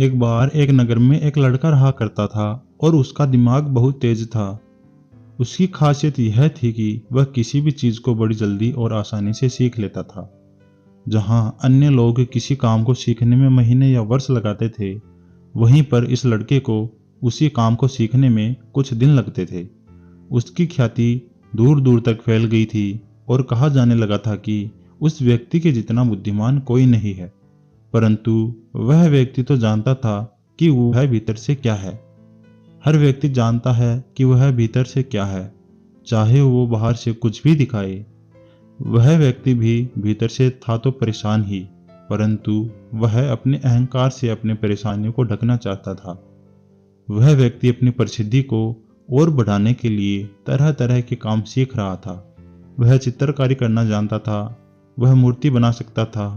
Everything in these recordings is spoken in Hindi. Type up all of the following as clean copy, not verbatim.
एक बार एक नगर में एक लड़का रहा करता था और उसका दिमाग बहुत तेज था। उसकी खासियत यह थी कि वह किसी भी चीज को बड़ी जल्दी और आसानी से सीख लेता था। जहां अन्य लोग किसी काम को सीखने में महीने या वर्ष लगाते थे, वहीं पर इस लड़के को उसी काम को सीखने में कुछ दिन लगते थे। उसकी ख्याति दूर दूर तक फैल गई थी और कहा जाने लगा था कि उस व्यक्ति के जितना बुद्धिमान कोई नहीं है। परंतु वह व्यक्ति तो जानता था कि वह भीतर से क्या है। हर व्यक्ति जानता है कि वह भीतर से क्या है, चाहे वो बाहर से कुछ भी दिखाए। वह व्यक्ति भी भीतर से था तो परेशान ही, परंतु वह अपने अहंकार से अपने परेशानियों को ढकना चाहता था। वह व्यक्ति अपनी प्रसिद्धि को और बढ़ाने के लिए तरह तरह के काम सीख रहा था। वह चित्रकारी करना जानता था, वह मूर्ति बना सकता था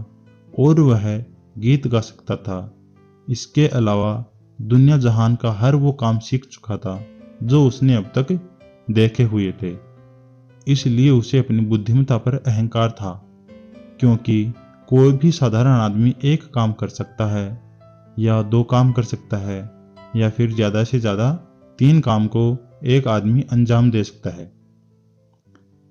और वह गीत गा सकता था। इसके अलावा दुनिया जहान का हर वो काम सीख चुका था जो उसने अब तक देखे हुए थे। इसलिए उसे अपनी बुद्धिमत्ता पर अहंकार था, क्योंकि कोई भी साधारण आदमी एक काम कर सकता है या दो काम कर सकता है या फिर ज्यादा से ज्यादा 3 काम को एक आदमी अंजाम दे सकता है।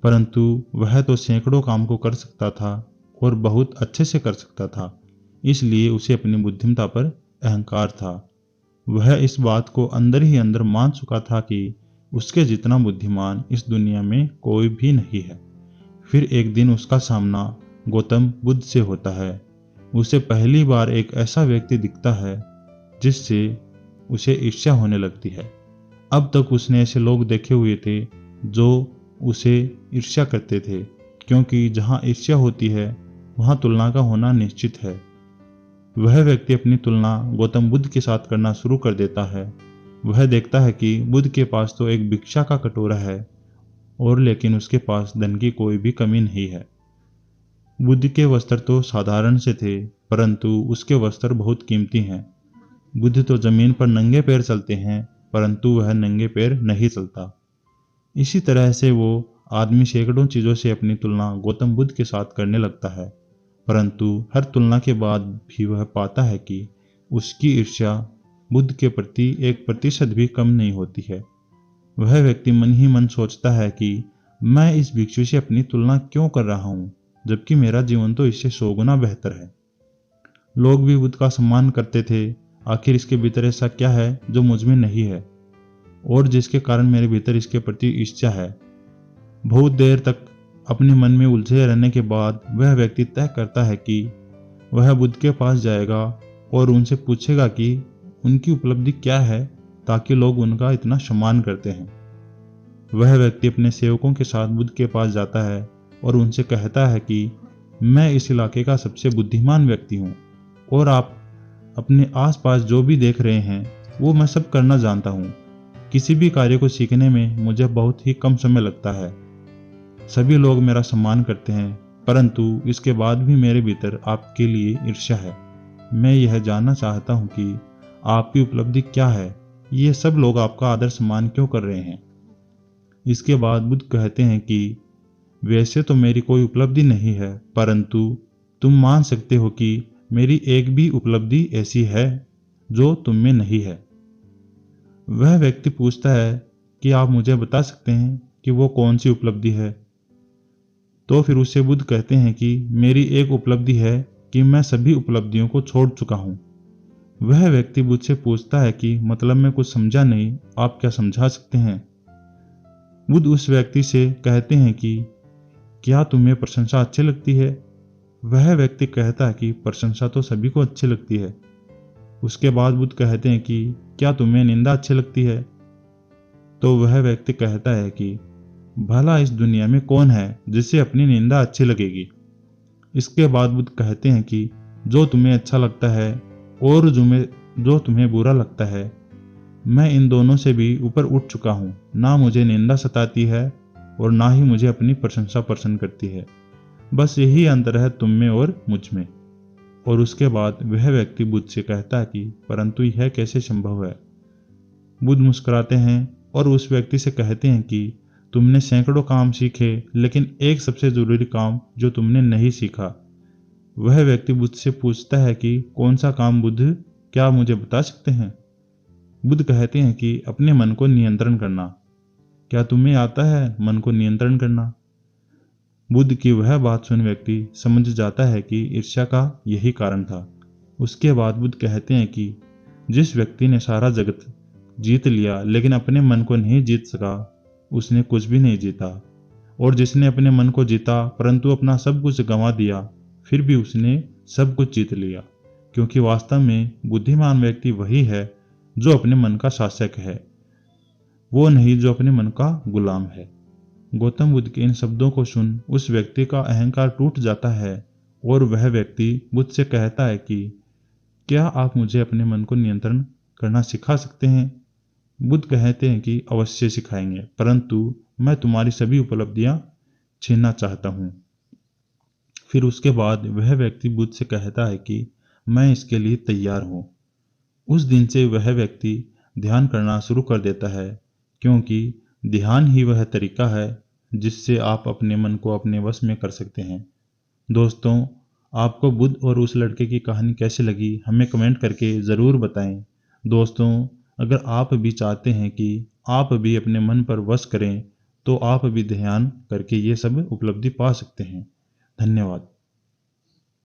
परंतु वह तो सैकड़ों काम को कर सकता था और बहुत अच्छे से कर सकता था। इसलिए उसे अपनी बुद्धिमत्ता पर अहंकार था। वह इस बात को अंदर ही अंदर मान चुका था कि उसके जितना बुद्धिमान इस दुनिया में कोई भी नहीं है। फिर एक दिन उसका सामना गौतम बुद्ध से होता है। उसे पहली बार एक ऐसा व्यक्ति दिखता है जिससे उसे ईर्ष्या होने लगती है। अब तक उसने ऐसे लोग देखे हुए थे जो उसे ईर्ष्या करते थे, क्योंकि जहां ईर्ष्या होती है वहां तुलना का होना निश्चित है। वह व्यक्ति अपनी तुलना गौतम बुद्ध के साथ करना शुरू कर देता है। वह देखता है कि बुद्ध के पास तो एक भिक्षा का कटोरा है और लेकिन उसके पास धन की कोई भी कमी नहीं है। बुद्ध के वस्त्र तो साधारण से थे, परंतु उसके वस्त्र बहुत कीमती हैं। बुद्ध तो जमीन पर नंगे पैर चलते हैं, परंतु वह नंगे पैर नहीं चलता। इसी तरह से वो आदमी सैकड़ों चीजों से अपनी तुलना गौतम बुद्ध के साथ करने लगता है, परंतु हर तुलना के बाद भी वह पाता है कि उसकी ईर्ष्या बुद्ध के प्रति 1% भी कम नहीं होती है। वह व्यक्ति मन ही मन सोचता है कि मैं इस भिक्षु से अपनी तुलना क्यों कर रहा हूं, जबकि मेरा जीवन तो इससे 100 गुना बेहतर है। लोग भी बुद्ध का सम्मान करते थे। आखिर इसके भीतर ऐसा क्या है जो मुझ में नहीं है और जिसके कारण मेरे भीतर इसके प्रति ईर्ष्या है। बहुत देर तक अपने मन में उलझे रहने के बाद वह व्यक्ति तय करता है कि वह बुद्ध के पास जाएगा और उनसे पूछेगा कि उनकी उपलब्धि क्या है, ताकि लोग उनका इतना सम्मान करते हैं। वह व्यक्ति अपने सेवकों के साथ बुद्ध के पास जाता है और उनसे कहता है कि मैं इस इलाके का सबसे बुद्धिमान व्यक्ति हूँ और आप अपने आसपास जो भी देख रहे हैं वो मैं सब करना जानता हूँ। किसी भी कार्य को सीखने में मुझे बहुत ही कम समय लगता है। सभी लोग मेरा सम्मान करते हैं, परंतु इसके बाद भी मेरे भीतर आपके लिए ईर्ष्या है। मैं यह जानना चाहता हूँ कि आपकी उपलब्धि क्या है, ये सब लोग आपका आदर सम्मान क्यों कर रहे हैं। इसके बाद बुद्ध कहते हैं कि वैसे तो मेरी कोई उपलब्धि नहीं है, परंतु तुम मान सकते हो कि मेरी एक भी उपलब्धि ऐसी है जो तुम में नहीं है। वह व्यक्ति पूछता है कि आप मुझे बता सकते हैं कि वो कौन सी उपलब्धि है। तो फिर उससे बुद्ध कहते हैं कि मेरी एक उपलब्धि है कि मैं सभी उपलब्धियों को छोड़ चुका हूँ। वह व्यक्ति बुद्ध से पूछता है कि मतलब मैं कुछ समझा नहीं, आप क्या समझा सकते हैं। बुद्ध उस व्यक्ति से कहते हैं कि क्या तुम्हें प्रशंसा अच्छी लगती है। वह व्यक्ति कहता है कि प्रशंसा तो सभी को अच्छी लगती है। उसके बाद बुद्ध कहते हैं कि क्या तुम्हें निंदा अच्छी लगती है। तो वह व्यक्ति कहता है कि भला इस दुनिया में कौन है जिसे अपनी निंदा अच्छी लगेगी। इसके बाद बुद्ध कहते हैं कि जो तुम्हें अच्छा लगता है और जो तुम्हें बुरा लगता है, मैं इन दोनों से भी ऊपर उठ चुका हूँ। ना मुझे निंदा सताती है और ना ही मुझे अपनी प्रशंसा पसंद करती है। बस यही अंतर है तुम में और मुझ में। और उसके बाद वह व्यक्ति बुद्ध से कहता है कि परंतु यह कैसे संभव है। बुद्ध मुस्कुराते हैं और उस व्यक्ति से कहते हैं कि तुमने सैकड़ों काम सीखे, लेकिन एक सबसे जरूरी काम जो तुमने नहीं सीखा। वह व्यक्ति बुद्ध से पूछता है कि कौन सा काम बुद्ध। क्या आप मुझे बता सकते हैं? बुद्ध कहते हैं कि अपने मन को नियंत्रण करना। क्या तुम्हें आता है मन को नियंत्रण करना? बुद्ध की वह बात सुन व्यक्ति समझ जाता है कि ईर्ष्या का यही कारण था। उसके बाद बुद्ध कहते हैं कि जिस व्यक्ति ने सारा जगत जीत लिया लेकिन अपने मन को नहीं जीत सका, उसने कुछ भी नहीं जीता। और जिसने अपने मन को जीता परंतु अपना सब कुछ गंवा दिया, फिर भी उसने सब कुछ जीत लिया। क्योंकि वास्तव में बुद्धिमान व्यक्ति वही है जो अपने मन का शासक है, वो नहीं जो अपने मन का गुलाम है। गौतम बुद्ध के इन शब्दों को सुन उस व्यक्ति का अहंकार टूट जाता है और वह व्यक्ति बुद्ध से कहता है कि क्या आप मुझे अपने मन को नियंत्रण करना सिखा सकते हैं? बुद्ध कहते हैं कि अवश्य सिखाएंगे, परंतु मैं तुम्हारी सभी उपलब्धियां छीनना चाहता हूं। फिर उसके बाद वह व्यक्ति बुद्ध से कहता है कि मैं इसके लिए तैयार हूं। उस दिन से वह व्यक्ति ध्यान करना शुरू कर देता है, क्योंकि ध्यान ही वह तरीका है जिससे आप अपने मन को अपने वश में कर सकते हैं। दोस्तों, आपको बुद्ध और उस लड़के की कहानी कैसी लगी हमें कमेंट करके ज़रूर बताएं। दोस्तों, अगर आप भी चाहते हैं कि आप भी अपने मन पर वश करें तो आप भी ध्यान करके ये सब उपलब्धि पा सकते हैं। धन्यवाद।